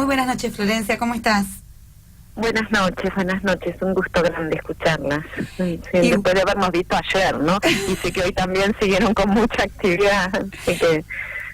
buenas noches, Florencia, ¿cómo estás? Buenas noches, un gusto grande escucharlas. Sí, después de habernos visto ayer, ¿no? Y sé que hoy también siguieron con mucha actividad, así que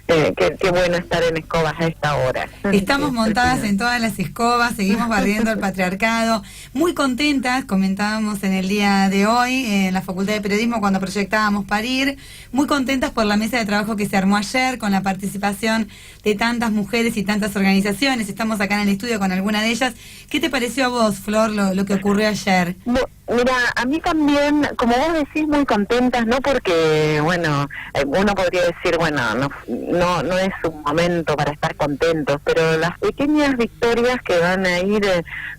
qué bueno estar en escobas a esta hora. Estamos montadas en todas las escobas, seguimos barriendo el patriarcado, muy contentas, comentábamos en el día de hoy en la Facultad de Periodismo cuando proyectábamos Parir, muy contentas por la mesa de trabajo que se armó ayer con la participación de tantas mujeres y tantas organizaciones. Estamos acá en el estudio con alguna de ellas. ¿Qué te pareció a vos, Flor, lo que ocurrió ayer? Mira, a mí también, como vos decís, muy contentas, ¿no? Porque, bueno, uno podría decir, bueno, no es un momento para estar contentos, pero las pequeñas victorias que van a ir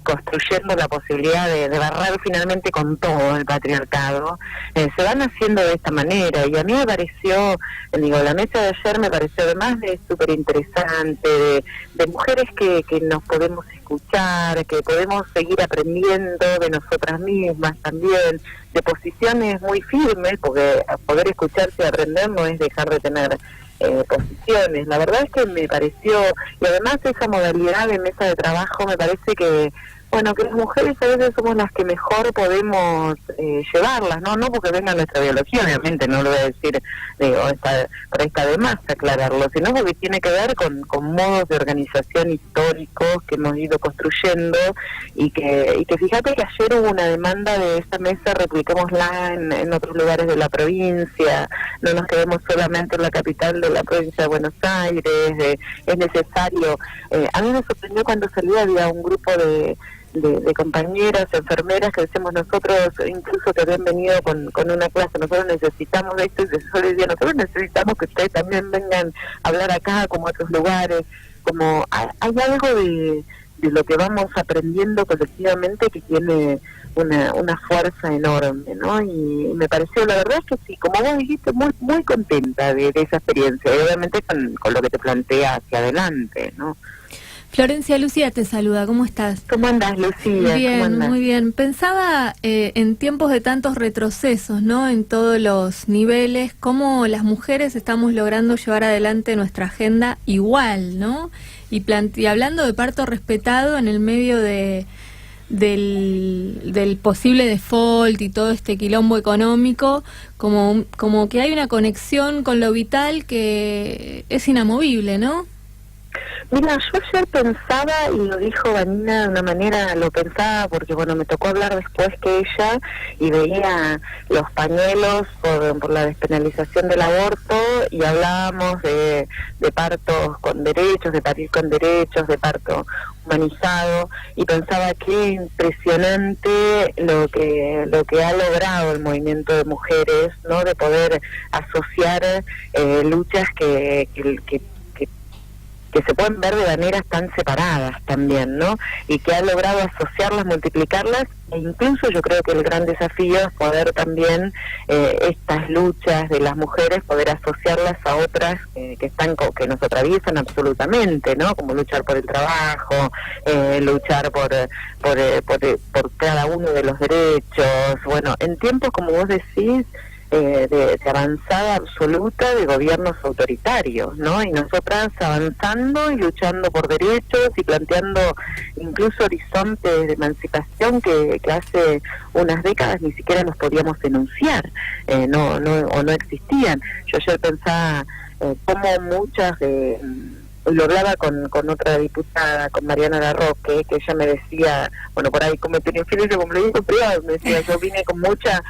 construyendo la posibilidad de barrer finalmente con todo el patriarcado, se van haciendo de esta manera. Y a mí me pareció, la mesa de ayer me pareció además de súper interesante, de mujeres que nos podemos escuchar, que podemos seguir aprendiendo de nosotras mismas también, de posiciones muy firmes, porque poder escucharse y aprender no es dejar de tener posiciones. La verdad es que me pareció, y además esa modalidad de mesa de trabajo me parece que, bueno, que las mujeres a veces somos las que mejor podemos llevarlas, no porque venga nuestra biología, obviamente, no lo voy a decir, por esta de más aclararlo, sino porque tiene que ver con modos de organización históricos que hemos ido construyendo y que fíjate que ayer hubo una demanda de esta mesa, repliquémosla en otros lugares de la provincia, no nos quedemos solamente en la capital de la provincia de Buenos Aires, es necesario. A mí me sorprendió cuando salí, había un grupo de compañeras, enfermeras que decimos nosotros, incluso que habían venido con una clase, nosotros necesitamos esto, y yo les decía, nosotros necesitamos que ustedes también vengan a hablar acá como a otros lugares, como hay algo de lo que vamos aprendiendo colectivamente que tiene una fuerza enorme, ¿no? Y me pareció, la verdad es que sí, como vos dijiste, muy contenta de esa experiencia, y obviamente con lo que te plantea hacia adelante, ¿no? Florencia, Lucía te saluda, ¿cómo estás? ¿Cómo andás, Lucía? Bien, ¿Cómo andás? muy bien. Pensaba en tiempos de tantos retrocesos, ¿no? En todos los niveles, cómo las mujeres estamos logrando llevar adelante nuestra agenda igual, ¿no? Y hablando de parto respetado en el medio del posible default y todo este quilombo económico, como que hay una conexión con lo vital que es inamovible, ¿no? Mira, yo ayer pensaba, y lo dijo Vanina de una manera, lo pensaba porque, bueno, me tocó hablar después que ella, y veía los pañuelos por la despenalización del aborto, y hablábamos de partos con derechos, de parir con derechos, de parto humanizado, y pensaba qué impresionante lo que ha logrado el movimiento de mujeres, ¿no? De poder asociar luchas que se pueden ver de maneras tan separadas también, ¿no? Y que ha logrado asociarlas, multiplicarlas, e incluso yo creo que el gran desafío es poder también estas luchas de las mujeres, poder asociarlas a otras que nos atraviesan absolutamente, ¿no? Como luchar por el trabajo, luchar por cada uno de los derechos. Bueno, en tiempos, como vos decís, de avanzada absoluta de gobiernos autoritarios, ¿no? Y nosotras avanzando y luchando por derechos y planteando incluso horizontes de emancipación que hace unas décadas ni siquiera los podíamos denunciar, no existían. Yo ayer pensaba cómo muchas lo hablaba con otra diputada, con Mariana Larroque, que ella me decía, bueno, por ahí como tenía infiel, como le digo privado, me decía, yo vine con mucha,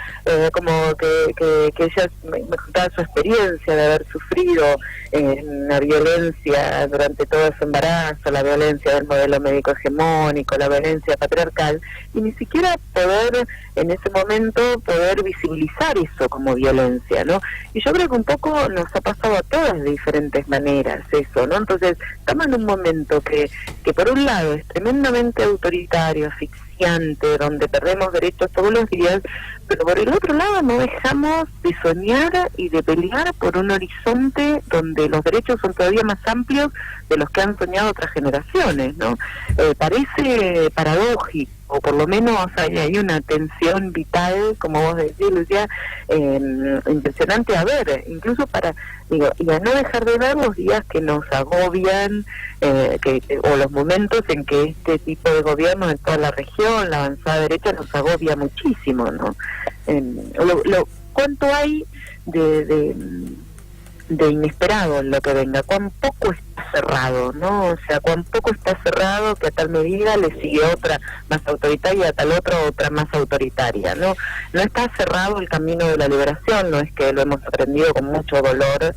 como que ella me contaba su experiencia de haber sufrido la violencia durante todo su embarazo, la violencia del modelo médico hegemónico, la violencia patriarcal, y ni siquiera poder, en ese momento, poder visibilizar eso como violencia, ¿no? Y yo creo que un poco nos ha pasado a todas de diferentes maneras eso, ¿no? Entonces, estamos en un momento que por un lado es tremendamente autoritario, asfixiante, donde perdemos derechos todos los días, pero por el otro lado no dejamos de soñar y de pelear por un horizonte donde los derechos son todavía más amplios de los que han soñado otras generaciones, ¿no? Parece paradójico o por lo menos hay una tensión vital, como vos decís, Lucía, impresionante a ver, incluso y a no dejar de ver los días que nos agobian, o los momentos en que este tipo de gobierno en toda la región, la avanzada derecha, nos agobia muchísimo, ¿no? ¿Cuánto hay de inesperado en lo que venga? ¿Cuán poco está cerrado, no? O sea, cuán poco está cerrado que a tal medida le sigue otra más autoritaria, a tal otra más autoritaria, ¿no? No está cerrado el camino de la liberación, no es que lo hemos aprendido con mucho dolor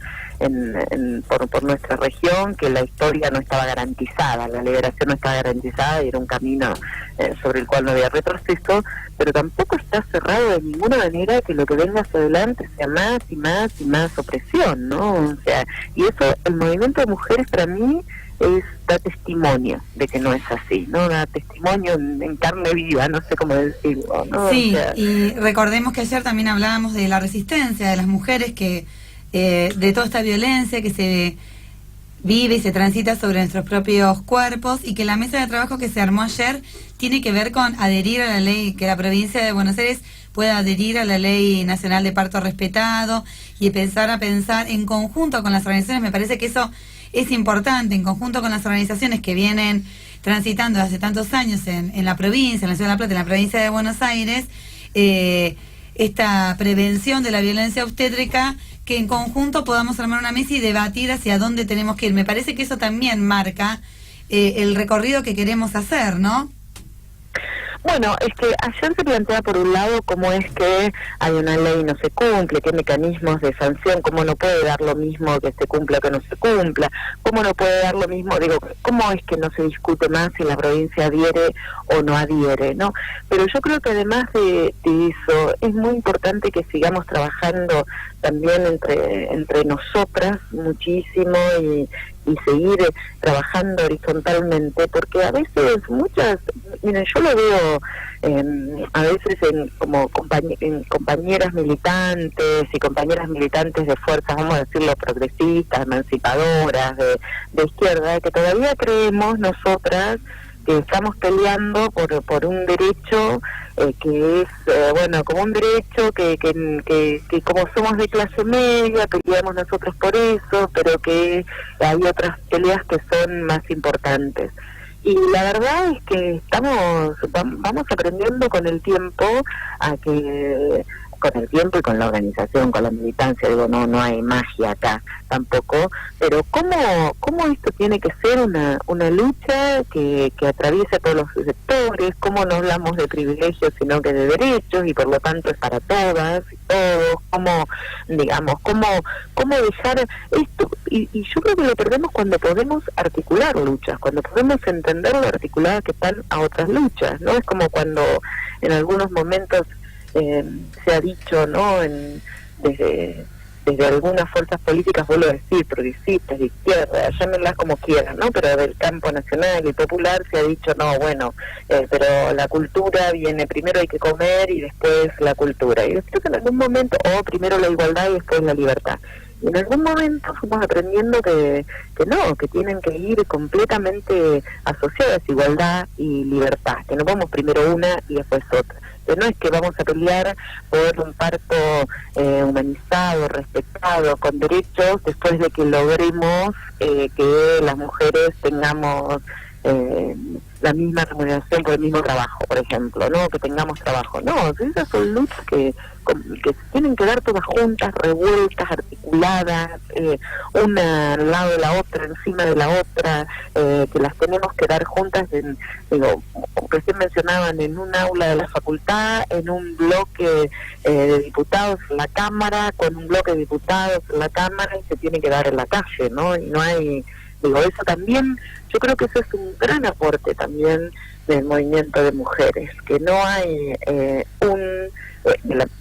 por nuestra región, que la historia no estaba garantizada, la liberación no estaba garantizada y era un camino sobre el cual no había retroceso, pero tampoco está cerrado de ninguna manera que lo que venga hacia adelante sea más y más y más opresión, ¿no? O sea, y eso, el movimiento de mujeres para mí da testimonio de que no es así, ¿no? Da testimonio en carne viva, no sé cómo decirlo, ¿no? Sí, o sea, y recordemos que ayer también hablábamos de la resistencia de las mujeres, que de toda esta violencia que se vive y se transita sobre nuestros propios cuerpos, y que la mesa de trabajo que se armó ayer tiene que ver con adherir a la ley, que la provincia de Buenos Aires pueda adherir a la Ley Nacional de Parto Respetado, y pensar en conjunto con las organizaciones. Me parece que eso es importante, en conjunto con las organizaciones que vienen transitando hace tantos años en la provincia, en la Ciudad de La Plata, en la provincia de Buenos Aires, esta prevención de la violencia obstétrica, que en conjunto podamos armar una mesa y debatir hacia dónde tenemos que ir. Me parece que eso también marca el recorrido que queremos hacer, ¿no? Bueno, es que ayer se plantea por un lado cómo es que hay una ley y no se cumple, qué mecanismos de sanción, cómo no puede dar lo mismo que se cumpla que no se cumpla, cómo no puede dar lo mismo, cómo es que no se discute más si la provincia adhiere o no adhiere, ¿no? Pero yo creo que además de eso, es muy importante que sigamos trabajando también entre nosotras muchísimo y seguir trabajando horizontalmente, porque a veces miren, yo lo veo a veces como compañeras militantes y compañeras militantes de fuerzas, vamos a decirlo, progresistas, emancipadoras, de izquierda, que todavía creemos nosotras que estamos peleando por un derecho que es, como un derecho que como somos de clase media, peleamos nosotros por eso, pero que hay otras peleas que son más importantes. Y la verdad es que vamos aprendiendo con el tiempo y con la organización, con la militancia, no hay magia acá tampoco, pero cómo esto tiene que ser una lucha que atraviesa todos los sectores, cómo no hablamos de privilegios sino que de derechos, y por lo tanto es para todas y todos, cómo dejar esto, y yo creo que lo perdemos cuando podemos articular luchas, cuando podemos entender lo articulada que están a otras luchas, ¿no? Es como cuando en algunos momentos se ha dicho, ¿no? Desde algunas fuerzas políticas, vuelvo a decir, progresistas, de izquierda, llámenlas como quieran, ¿no? Pero del campo nacional y popular se ha dicho, pero la cultura viene, primero hay que comer y después la cultura. Y creo que en algún momento, o primero la igualdad y después la libertad. Y en algún momento fuimos aprendiendo que tienen que ir completamente asociadas igualdad y libertad, que no vamos primero una y después otra. Que no es que vamos a pelear por un parto humanizado, respetado, con derechos, después de que logremos que las mujeres tengamos la misma remuneración por el mismo trabajo, por ejemplo, ¿no? Que tengamos trabajo. No, esas son luchas que se tienen que dar todas juntas, revueltas, articuladas, una al lado de la otra, encima de la otra, que las tenemos que dar juntas, como recién mencionaban, en un aula de la facultad, en un bloque de diputados en la Cámara, con un bloque de diputados en la Cámara, y se tiene que dar en la calle, ¿no? Y no hay... eso también, yo creo que eso es un gran aporte también del movimiento de mujeres, que no hay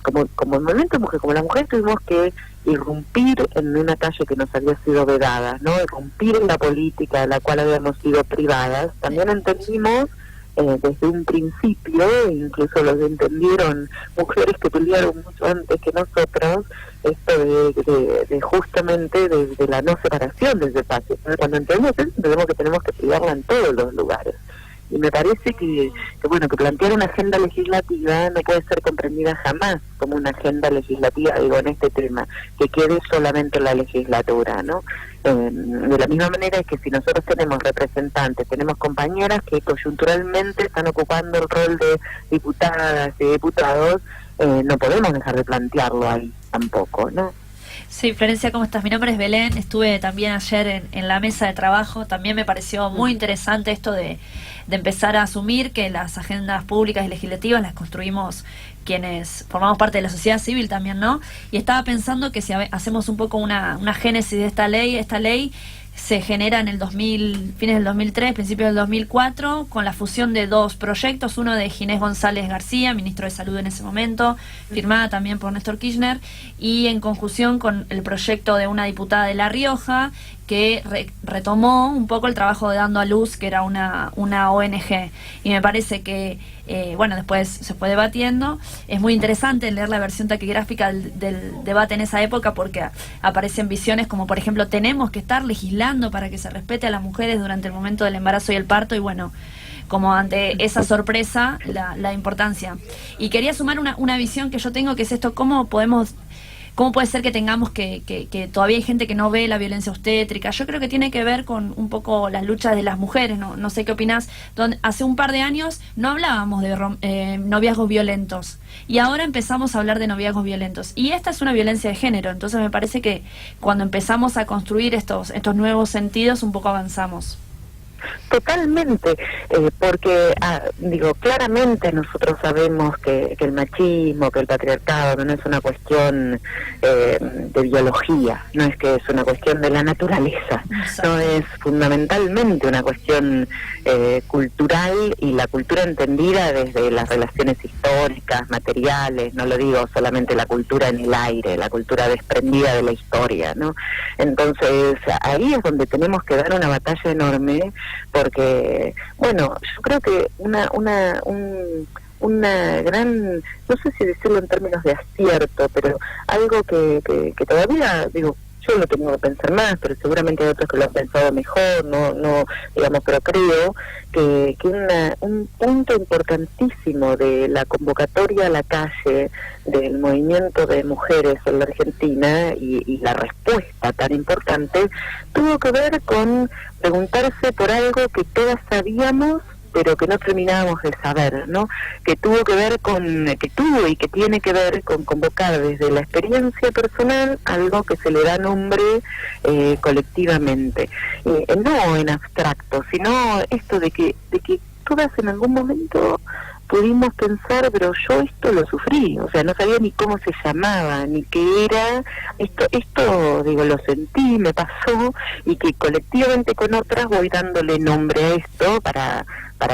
como el movimiento de mujeres, como las mujeres tuvimos que irrumpir en una calle que nos había sido vedada, ¿no? Irrumpir en la política de la cual habíamos sido privadas. También entendimos desde un principio, incluso los entendieron mujeres que pelearon mucho antes que nosotros, esto de justamente de la no separación del espacio. Cuando entendemos eso, entendemos que tenemos que pelearla en todos los lugares. Y me parece que bueno, que plantear una agenda legislativa no puede ser comprendida jamás como una agenda legislativa, digo, en este tema, que quede solamente en la legislatura, ¿no? De la misma manera es que si nosotros tenemos representantes, tenemos compañeras que coyunturalmente están ocupando el rol de diputadas y diputados, no podemos dejar de plantearlo ahí tampoco, ¿no? Sí, Florencia, ¿cómo estás? Mi nombre es Belén, estuve también ayer en la mesa de trabajo, también me pareció muy interesante esto de empezar a asumir que las agendas públicas y legislativas las construimos quienes formamos parte de la sociedad civil también, ¿no? Y estaba pensando que si hacemos un poco una génesis de esta ley se genera en el fines del 2003, principios del 2004, con la fusión de dos proyectos, uno de Ginés González García, ministro de Salud en ese momento, firmada también por Néstor Kirchner, y en conjunción con el proyecto de una diputada de La Rioja, que retomó un poco el trabajo de Dando a Luz, que era una ONG. Y me parece que, bueno, después se fue debatiendo. Es muy interesante leer la versión taquigráfica del debate en esa época, porque aparecen visiones como, por ejemplo, tenemos que estar legislando para que se respete a las mujeres durante el momento del embarazo y el parto, y bueno, como ante esa sorpresa, la importancia. Y quería sumar una visión que yo tengo, que es esto: ¿cómo puede ser que tengamos que todavía hay gente que no ve la violencia obstétrica? Yo creo que tiene que ver con un poco las luchas de las mujeres, no sé qué opinás, donde hace un par de años no hablábamos de noviazgos violentos, y ahora empezamos a hablar de noviazgos violentos, y esta es una violencia de género. Entonces me parece que cuando empezamos a construir estos nuevos sentidos, un poco avanzamos. Totalmente, porque digo, claramente nosotros sabemos que el machismo, que el patriarcado no es una cuestión de biología, no es que es una cuestión de la naturaleza, no es fundamentalmente una cuestión cultural, y la cultura entendida desde las relaciones históricas, materiales, no lo digo solamente la cultura en el aire, la cultura desprendida de la historia, ¿no? Entonces ahí es donde tenemos que dar una batalla enorme, porque, bueno, yo creo que una gran, no sé si decirlo en términos de acierto, pero algo que todavía, digo, yo lo tengo que pensar más, pero seguramente hay otros que lo han pensado mejor, no digamos, pero creo que un punto importantísimo de la convocatoria a la calle del movimiento de mujeres en la Argentina, y la respuesta tan importante, tuvo que ver con preguntarse por algo que todas sabíamos, pero que no terminábamos de saber, ¿no? Que tuvo y que tiene que ver con convocar desde la experiencia personal algo que se le da nombre colectivamente, no en abstracto, sino esto de que todas en algún momento pudimos pensar, pero yo esto lo sufrí, o sea, no sabía ni cómo se llamaba, ni qué era, esto digo, lo sentí, me pasó, y que colectivamente con otras voy dándole nombre a esto para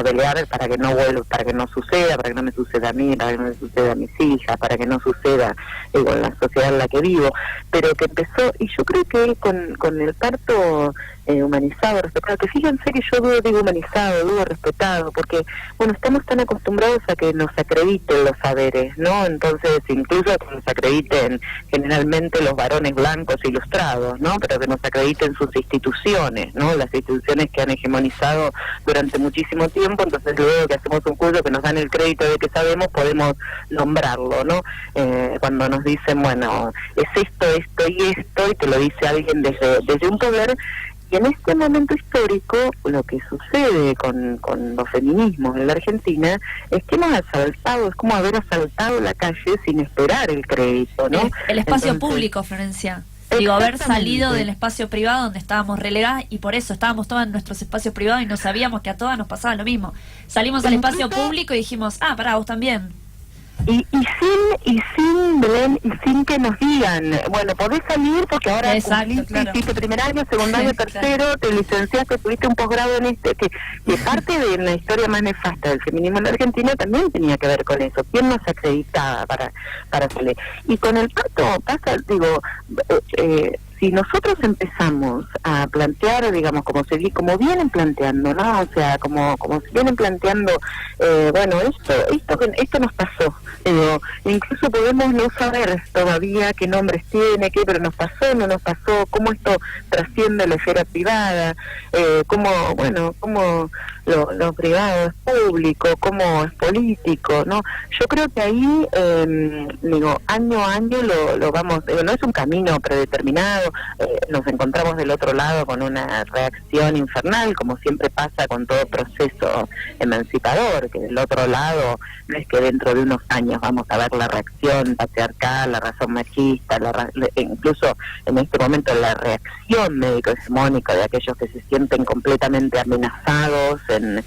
pelear, para que no vuelva, para que no suceda, para que no me suceda a mí, para que no me suceda a mis hijas, para que no suceda, digo, en la sociedad en la que vivo, pero que empezó, y yo creo que con el parto humanizado, respetado, que fíjense que yo digo humanizado, digo respetado, porque, bueno, estamos tan acostumbrados a que nos acrediten los saberes, ¿no? Entonces, incluso que nos acrediten generalmente los varones blancos ilustrados, ¿no? Pero que nos acrediten sus instituciones, ¿no? Las instituciones que han hegemonizado durante muchísimo tiempo. Entonces, luego que hacemos un curso que nos dan el crédito de que sabemos, podemos nombrarlo, ¿no? Cuando nos dicen, bueno, es esto y te lo dice alguien desde un poder. Y en este momento histórico, lo que sucede con los feminismos en la Argentina es que hemos asaltado, es como haber asaltado la calle sin esperar el crédito, ¿no? El espacio público, Florencia. Digo, haber salido del espacio privado donde estábamos relegadas, y por eso estábamos todas en nuestros espacios privados y no sabíamos que a todas nos pasaba lo mismo. Salimos al espacio público y dijimos, pará, vos también. Y sin Belén, y sin que nos digan, bueno, podés salir porque ahora hiciste primer año, segundo año, tercero, te licenciaste, tuviste un posgrado en que parte de la historia más nefasta del feminismo en la Argentina también tenía que ver con eso. ¿Quién nos acreditaba para salir? Y con el parto pasa, digo, si nosotros empezamos a plantear, digamos, como vienen planteando, ¿no? O sea, como se vienen planteando, bueno, esto nos pasó, incluso podemos no saber todavía qué nombres tiene, pero nos pasó, no nos pasó, cómo esto trasciende la esfera privada, cómo lo privado es público, cómo es político, ¿no? Yo creo que ahí, año a año lo vamos, no es un camino predeterminado, nos encontramos del otro lado con una reacción infernal, como siempre pasa con todo proceso emancipador, que del otro lado no es que dentro de unos años vamos a ver la reacción patriarcal, la razón machista, incluso en este momento la reacción médico-hegemónica de aquellos que se sienten completamente amenazados en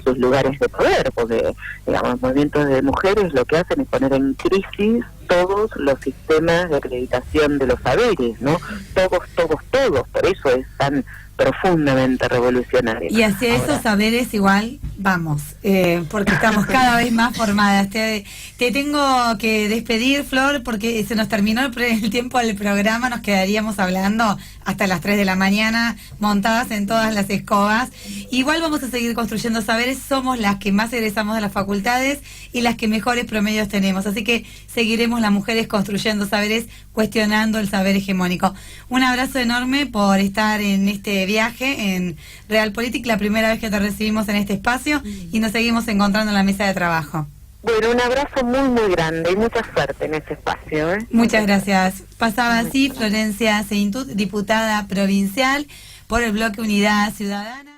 sus lugares de poder, porque, digamos, los movimientos de mujeres lo que hacen es poner en crisis todos los sistemas de acreditación de los saberes, ¿no? Todos, por eso es tan profundamente revolucionario. Y hacia esos saberes igual vamos, porque estamos cada vez más formadas. Te tengo que despedir, Flor, porque se nos terminó el tiempo del programa, nos quedaríamos hablando hasta las 3 de la mañana, montadas en todas las escobas. Igual vamos a seguir construyendo saberes, somos las que más egresamos de las facultades y las que mejores promedios tenemos, así que seguiremos las mujeres construyendo saberes, cuestionando el saber hegemónico. Un abrazo enorme por estar en este viaje en Realpolitik, la primera vez que te recibimos en este espacio, y nos seguimos encontrando en la mesa de trabajo. Bueno, un abrazo muy, muy grande y mucha suerte en ese espacio. Muchas gracias. Pasaba así Florencia Seintud, diputada provincial por el bloque Unidad Ciudadana.